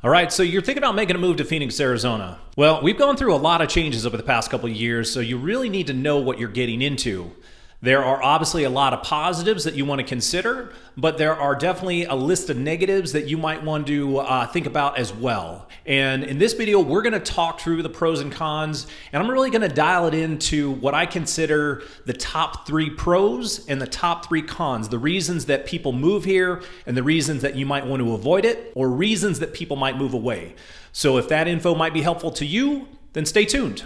All right, so you're thinking about making a move to Phoenix, Arizona. Well, we've gone through a lot of changes over the past couple of years, so you really need to know what you're getting into. There are obviously a lot of positives that you want to consider, but there are definitely a list of negatives that you might want to think about as well. And in this video, we're going to talk through the pros and cons, and I'm really going to dial it into what I consider the top 3 pros and the top 3 cons, the reasons that people move here and the reasons that you might want to avoid it, or reasons that people might move away. So if that info might be helpful to you, then stay tuned.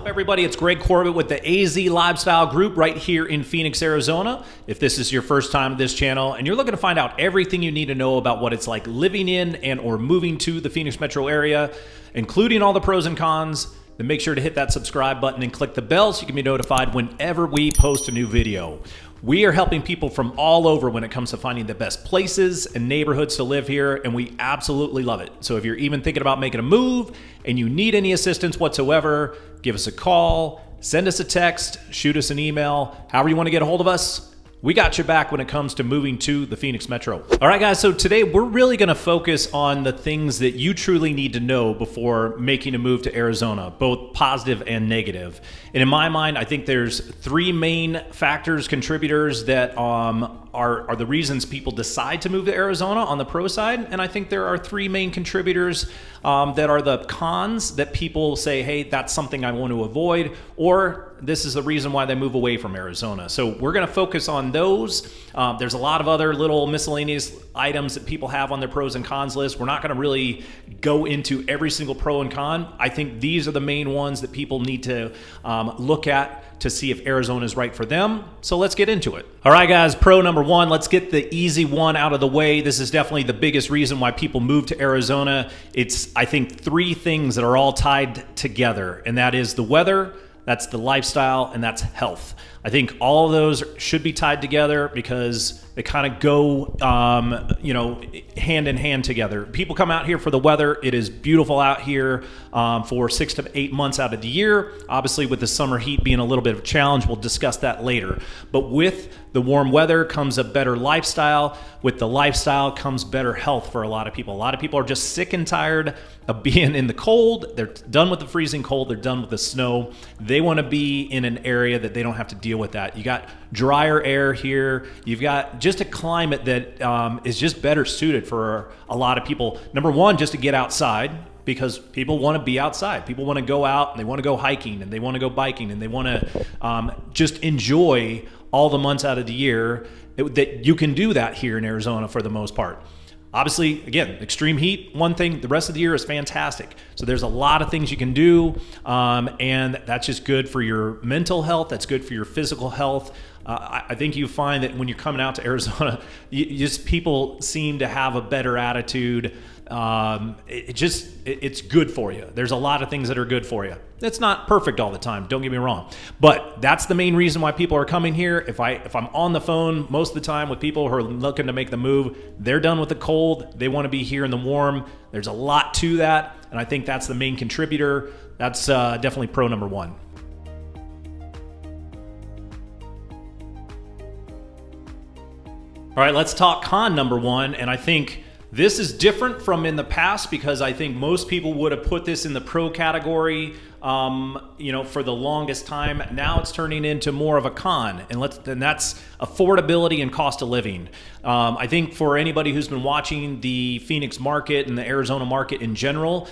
Everybody, it's Greg Corbett with the AZ Lifestyle Group right here in Phoenix, Arizona. If this is your first time to this channel and you're looking to find out everything you need to know about what it's like living in and or moving to the Phoenix metro area, including all the pros and cons, then make sure to hit that subscribe button and click the bell so you can be notified whenever we post a new video. We are helping people from all over when it comes to finding the best places and neighborhoods to live here, and we absolutely love it. So if you're even thinking about making a move and you need any assistance whatsoever, give us a call, send us a text, shoot us an email, however you want to get a hold of us. We got your back when it comes to moving to the Phoenix metro. All right, guys, so today we're really going to focus on the things that you truly need to know before making a move to Arizona, both positive and negative. And in my mind, I think there's 3 main factors, contributors that are the reasons people decide to move to Arizona on the pro side. And I think there are 3 main contributors that are the cons that people say, hey, that's something I want to avoid, or this is the reason why they move away from Arizona. So we're going to focus on those. There's a lot of other little miscellaneous items that people have on their pros and cons list. We're not going to really go into every single pro and con. I think these are the main ones that people need to look at to see if Arizona is right for them. So let's get into it. All right, guys, pro number 1, let's get the easy one out of the way. This is definitely the biggest reason why people move to Arizona. It's, I think, 3 things that are all tied together, and that is the weather, that's the lifestyle, and that's health. I think all of those should be tied together because they kind of go, hand in hand together. People come out here for the weather. It is beautiful out here for 6 to 8 months out of the year. Obviously, with the summer heat being a little bit of a challenge, we'll discuss that later. But with the warm weather comes a better lifestyle. With the lifestyle comes better health for a lot of people. A lot of people are just sick and tired of being in the cold. They're done with the freezing cold. They're done with the snow. They want to be in an area that they don't have to deal with that. You got drier air here. You've got just a climate that is just better suited for a lot of people. Number 1, just to get outside, because people want to be outside. People want to go out and they want to go hiking and they want to go biking and they want to just enjoy all the months out of the year that you can do that here in Arizona for the most part. Obviously, again, extreme heat, one thing. The rest of the year is fantastic. So there's a lot of things you can do, and that's just good for your mental health. That's good for your physical health. I think you find that when you're coming out to Arizona, people seem to have a better attitude. It's good for you. There's a lot of things that are good for you. It's not perfect all the time, don't get me wrong, but that's the main reason why people are coming here. If I'm on the phone most of the time with people who are looking to make the move, they're done with the cold. They want to be here in the warm. There's a lot to that, and I think that's the main contributor. That's definitely pro number 1. All right, let's talk con number 1, and I think this is different from in the past because I think most people would have put this in the pro category, for the longest time. Now it's turning into more of a con, and that's affordability and cost of living. I think for anybody who's been watching the Phoenix market and the Arizona market in general,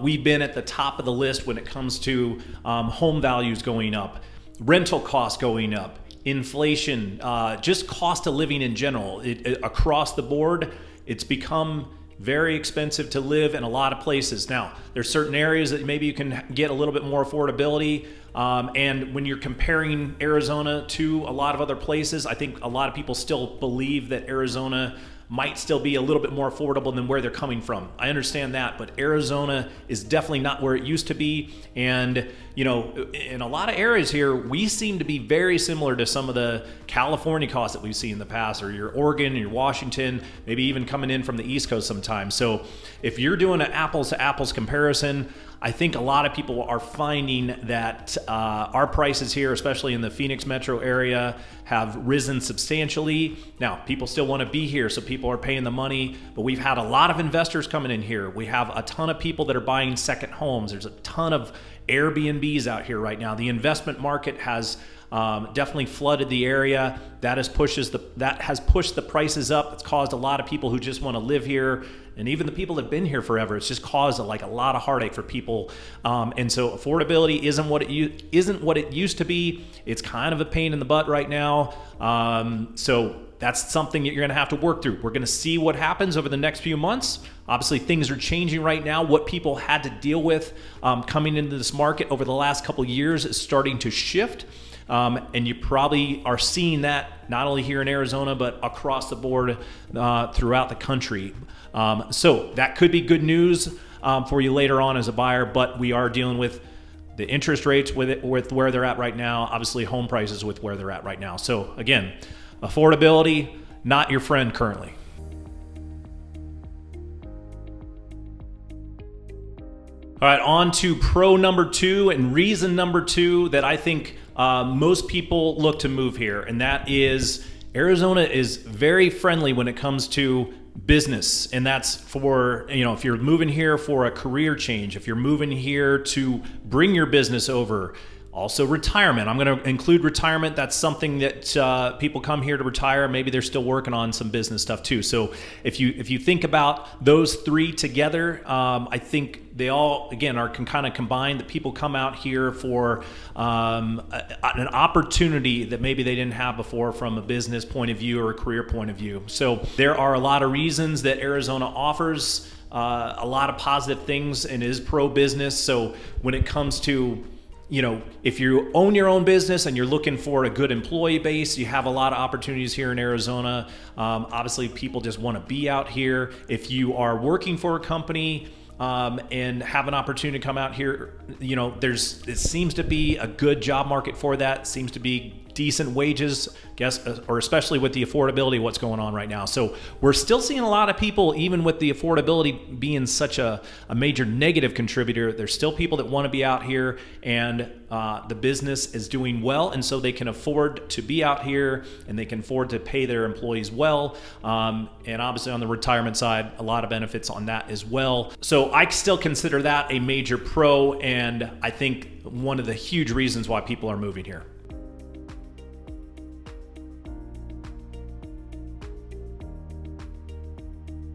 we've been at the top of the list when it comes to home values going up, rental costs going up, inflation, just cost of living in general. Across the board, it's become very expensive to live in a lot of places. Now, there's certain areas that maybe you can get a little bit more affordability. And when you're comparing Arizona to a lot of other places, I think a lot of people still believe that Arizona might still be a little bit more affordable than where they're coming from. I understand that, but Arizona is definitely not where it used to be. And, in a lot of areas here, we seem to be very similar to some of the California costs that we've seen in the past, or your Oregon, your Washington, maybe even coming in from the East Coast sometimes. So if you're doing an apples to apples comparison, I think a lot of people are finding that our prices here, especially in the Phoenix metro area, have risen substantially. Now, people still want to be here, so people are paying the money, but we've had a lot of investors coming in here. We have a ton of people that are buying second homes. There's a ton of Airbnbs out here right now. The investment market has definitely flooded the area. That has pushed the prices up. It's caused a lot of people who just want to live here, and even the people that have been here forever. It's just caused a lot of heartache for people. And so affordability isn't what it used to be. It's kind of a pain in the butt right now. So that's something that you're going to have to work through. We're going to see what happens over the next few months. Obviously, things are changing right now. What people had to deal with coming into this market over the last couple of years is starting to shift. And you probably are seeing that not only here in Arizona, but across the board throughout the country. So that could be good news for you later on as a buyer, but we are dealing with the interest rates with where they're at right now, obviously home prices with where they're at right now. So again, affordability, not your friend currently. All right, on to pro number 2 and reason number 2 that I think most people look to move here, and that is Arizona is very friendly when it comes to business, and that's for, if you're moving here for a career change, if you're moving here to bring your business over. Also retirement. I'm going to include retirement. That's something that people come here to retire. Maybe they're still working on some business stuff too. So if you think about those 3 together, I think they all, again, can kind of combine that people come out here for an opportunity that maybe they didn't have before from a business point of view or a career point of view. So there are a lot of reasons that Arizona offers a lot of positive things and is pro-business. So when it comes to if you own your own business and you're looking for a good employee base, you have a lot of opportunities here in Arizona. Obviously, people just want to be out here. If you are working for a company and have an opportunity to come out here, it seems to be a good job market for that. Seems to be decent wages, or especially with the affordability, what's going on right now. So we're still seeing a lot of people, even with the affordability being such a major negative contributor, there's still people that want to be out here, and the business is doing well, and so they can afford to be out here and they can afford to pay their employees well. And obviously on the retirement side, a lot of benefits on that as well. So I still consider that a major pro, and I think one of the huge reasons why people are moving here.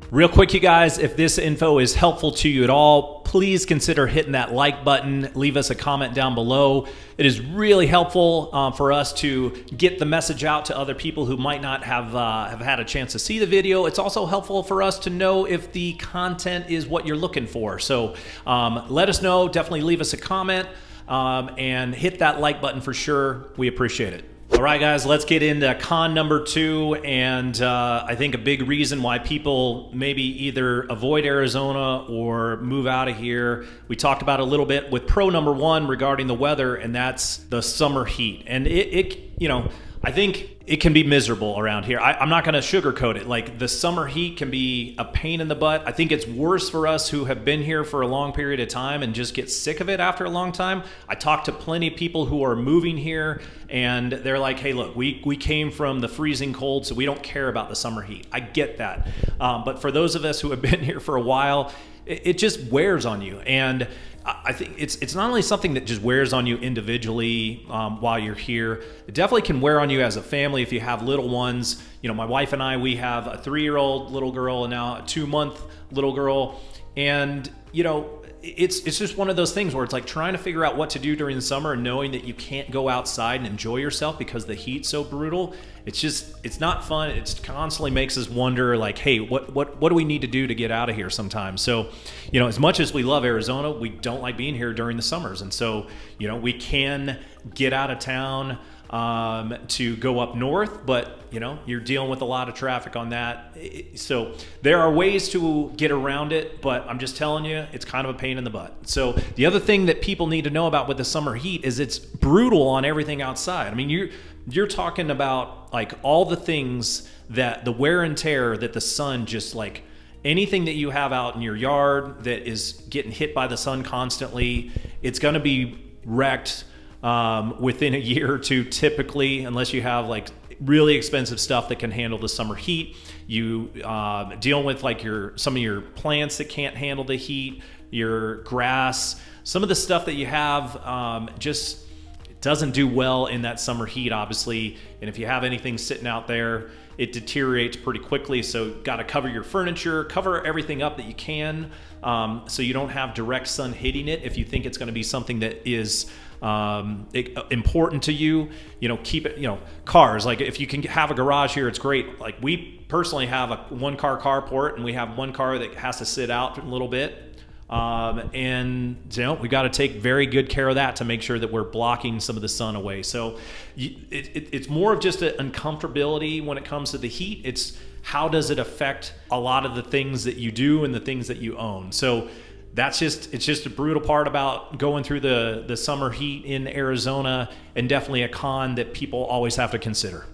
Real quick, you guys, if this info is helpful to you at all, please consider hitting that like button. Leave us a comment down below. It is really helpful for us to get the message out to other people who might not have had a chance to see the video. It's also helpful for us to know if the content is what you're looking for. So let us know. Definitely leave us a comment and hit that like button for sure. We appreciate it. All right, guys, let's get into con number 2, and I think a big reason why people maybe either avoid Arizona or move out of here. We talked about a little bit with pro number 1 regarding the weather, and that's the summer heat. And I think it can be miserable around here. I'm not going to sugarcoat it. Like, the summer heat can be a pain in the butt. I think it's worse for us who have been here for a long period of time and just get sick of it after a long time. I talked to plenty of people who are moving here, and they're like, hey, look, we came from the freezing cold, so we don't care about the summer heat. I get that. But for those of us who have been here for a while, it just wears on you. And I think it's not only something that just wears on you individually while you're here. It definitely can wear on you as a family if you have little ones. My wife and I, we have a 3-year-old little girl and now a 2-month little girl. And, it's just one of those things where it's like trying to figure out what to do during the summer and knowing that you can't go outside and enjoy yourself because the heat's so brutal. It's not fun. It constantly makes us wonder, like, hey, what do we need to do to get out of here sometimes? So, as much as we love Arizona, we don't like being here during the summers. And so, we can get out of town to go up north, but you're dealing with a lot of traffic on that. So there are ways to get around it, but I'm just telling you, it's kind of a pain in the butt. So the other thing that people need to know about with the summer heat is it's brutal on everything outside. I mean, you're talking about like all the things that the wear and tear that the sun just like anything that you have out in your yard that is getting hit by the sun constantly, it's going to be wrecked within a year or two, typically, unless you have like really expensive stuff that can handle the summer heat. You dealing with like some of your plants that can't handle the heat, your grass, some of the stuff that you have just doesn't do well in that summer heat, obviously. And if you have anything sitting out there, it deteriorates pretty quickly. So got to cover your furniture, cover everything up that you can, so you don't have direct sun hitting it. If you think it's going to be something that is important to you, keep it, cars, like if you can have a garage here, it's great. Like we personally have a 1-car carport, and we have one car that has to sit out a little bit. And we got to take very good care of that to make sure that we're blocking some of the sun away. So it's more of just an uncomfortability when it comes to the heat. It's how does it affect a lot of the things that you do and the things that you own. So it's just a brutal part about going through the summer heat in Arizona, and definitely a con that people always have to consider.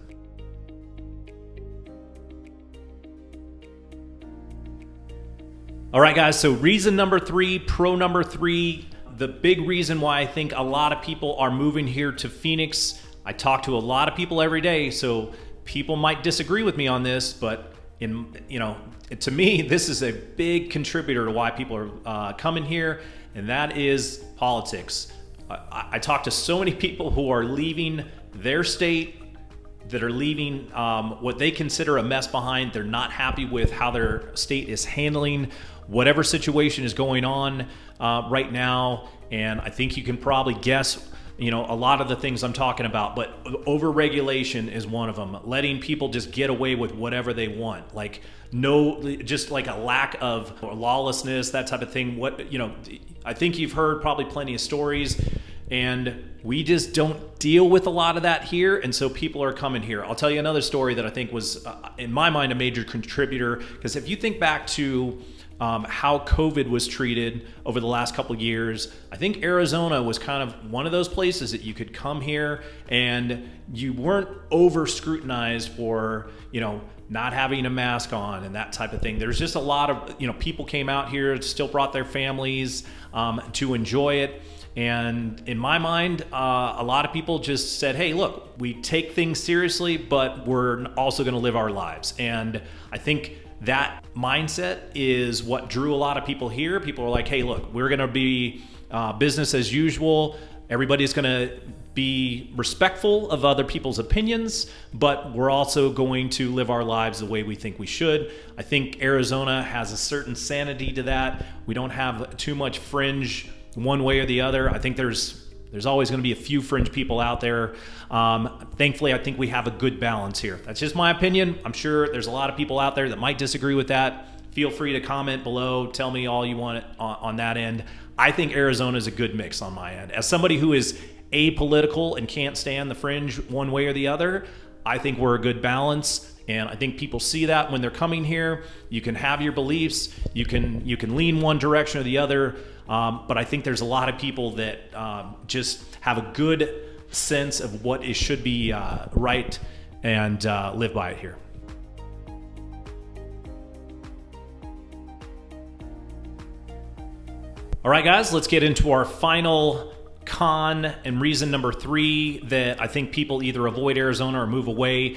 All right, guys, so reason number 3, pro number 3, the big reason why I think a lot of people are moving here to Phoenix. I talk to a lot of people every day, so people might disagree with me on this, but to me, this is a big contributor to why people are coming here, and that is politics. I talk to so many people who are leaving their state, that are leaving what they consider a mess behind. They're not happy with how their state is handling whatever situation is going on right now. And I think you can probably guess, a lot of the things I'm talking about, but overregulation is one of them. Letting people just get away with whatever they want. Just like a lack of lawlessness, that type of thing. I think you've heard probably plenty of stories, and we just don't deal with a lot of that here, and so people are coming here. I'll tell you another story that I think was, in my mind, a major contributor, because if you think back to how COVID was treated over the last couple of years, I think Arizona was kind of one of those places that you could come here and you weren't over scrutinized for, not having a mask on and that type of thing. There's just a lot of, people came out here, still brought their families to enjoy it. And in my mind, a lot of people just said, hey, look, we take things seriously, but we're also going to live our lives. And I think that mindset is what drew a lot of people here. People are like, hey, look, we're going to be business as usual. Everybody's going to be respectful of other people's opinions, but we're also going to live our lives the way we think we should. I think Arizona has a certain sanity to that. We don't have too much fringe one way or the other. I think there's always going to be a few fringe people out there. Thankfully, I think we have a good balance here. That's just my opinion. I'm sure there's a lot of people out there that might disagree with that. Feel free to comment below. Tell me all you want on that end. I think Arizona is a good mix on my end. As somebody who is apolitical and can't stand the fringe one way or the other, I think we're a good balance. And I think people see that when they're coming here. You can have your beliefs. You can lean one direction or the other. But I think there's a lot of people that just have a good sense of what it should be right and live by it here. All right, guys, let's get into our final con and reason number 3 that I think people either avoid Arizona or move away.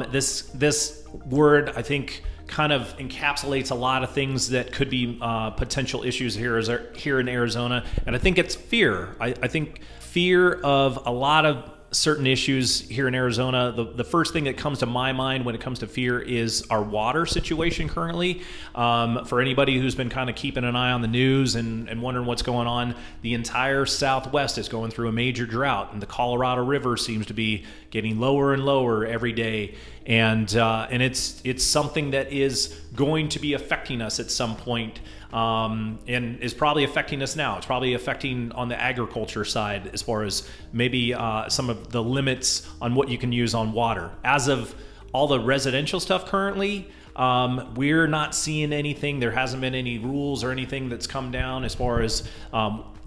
This word, I think, kind of encapsulates a lot of things that could be potential issues here in Arizona, and I think it's fear. I think fear of a lot of certain issues here in Arizona. The first thing that comes to my mind when it comes to fear is our water situation currently. For anybody who's been kind of keeping an eye on the news and wondering what's going on, the entire Southwest is going through a major drought, and the Colorado River seems to be getting lower and lower every day. And it's something that is going to be affecting us at some point, and is probably affecting us now. It's probably affecting on the agriculture side as far as maybe some of the limits on what you can use on water. As of all the residential stuff currently, we're not seeing anything. There hasn't been any rules or anything that's come down as far as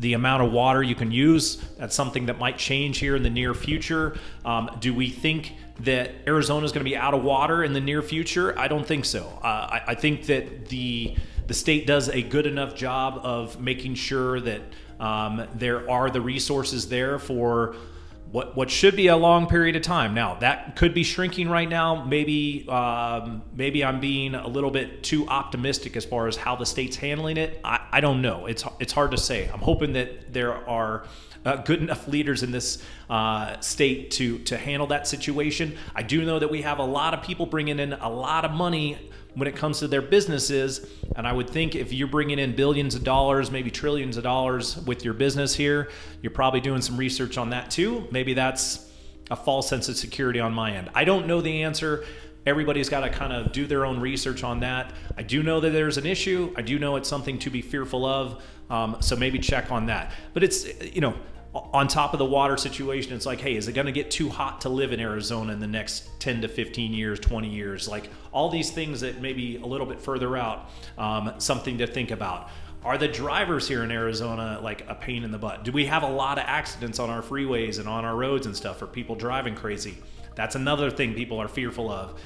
the amount of water you can use. That's something that might change here in the near future. Do we think that Arizona is going to be out of water in the near future? I don't think so. I think that the state does a good enough job of making sure that there are the resources there for what should be a long period of time. Now, that could be shrinking right now. Maybe I'm being a little bit too optimistic as far as how the state's handling it. I don't know. It's hard to say. I'm hoping that there are good enough leaders in this state to handle that situation. I do know that we have a lot of people bringing in a lot of money when it comes to their businesses, and I would think if you're bringing in billions of dollars, maybe trillions of dollars with your business here, you're probably doing some research on that too. Maybe that's a false sense of security on my end. I don't know the answer. Everybody's got to kind of do their own research on that. I do know that there's an issue. I do know it's something to be fearful of. So maybe check on that. But it's, on top of the water situation, it's like, hey, is it going to get too hot to live in Arizona in the next 10 to 15 years, 20 years? Like all these things that maybe a little bit further out, something to think about. Are the drivers here in Arizona like a pain in the butt? Do we have a lot of accidents on our freeways and on our roads and stuff for people driving crazy? That's another thing people are fearful of.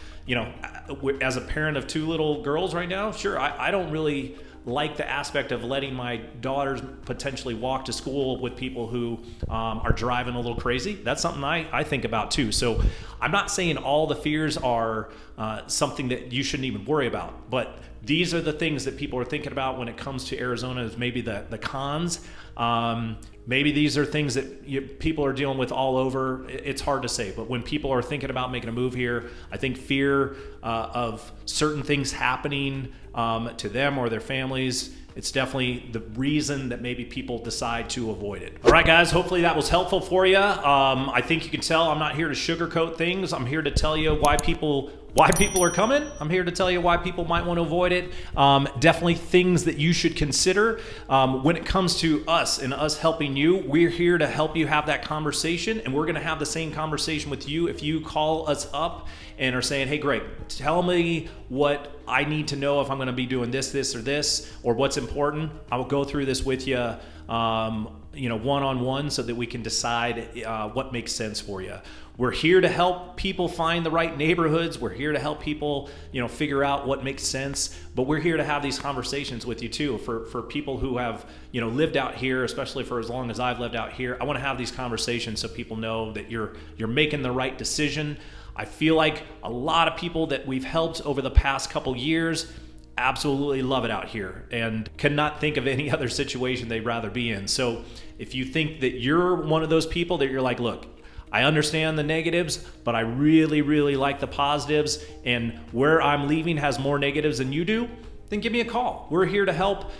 As a parent of 2 little girls right now, sure, I don't really like the aspect of letting my daughters potentially walk to school with people who are driving a little crazy. That's something I think about too. So I'm not saying all the fears are something that you shouldn't even worry about, but these are the things that people are thinking about when it comes to Arizona is maybe the cons. Maybe these are things that people are dealing with all over. It's hard to say, but when people are thinking about making a move here, I think fear of certain things happening to them or their families, it's definitely the reason that maybe people decide to avoid it. All right, guys, hopefully that was helpful for you. I think you can tell I'm not here to sugarcoat things. I'm here to tell you why people are coming. I'm here to tell you why people might want to avoid it. Definitely things that you should consider. When it comes to us and us helping you, we're here to help you have that conversation, and we're going to have the same conversation with you if you call us up and are saying, hey, Greg, tell me what I need to know if I'm going to be doing this, or this, or what's important. I will go through this with you, one-on-one so that we can decide what makes sense for you. We're here to help people find the right neighborhoods. We're here to help people, figure out what makes sense. But we're here to have these conversations with you too. For people who have, lived out here, especially for as long as I've lived out here, I want to have these conversations so people know that you're making the right decision. I feel like a lot of people that we've helped over the past couple years absolutely love it out here and cannot think of any other situation they'd rather be in. So if you think that you're one of those people that you're like, look, I understand the negatives, but I really, really like the positives, and where I'm leaving has more negatives than you do, then give me a call. We're here to help.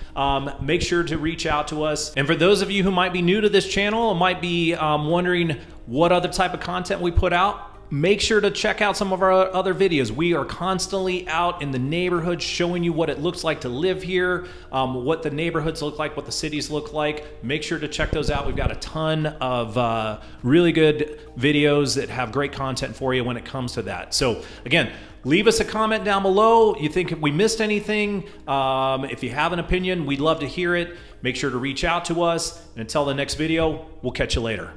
Make sure to reach out to us. And for those of you who might be new to this channel and might be wondering what other type of content we put out, make sure to check out some of our other videos. We are constantly out in the neighborhood showing you what it looks like to live here, what the neighborhoods look like, what the cities look like. Make sure to check those out. We've got a ton of really good videos that have great content for you when it comes to that. So again, leave us a comment down below. You think we missed anything? If you have an opinion, we'd love to hear it. Make sure to reach out to us. And until the next video, we'll catch you later.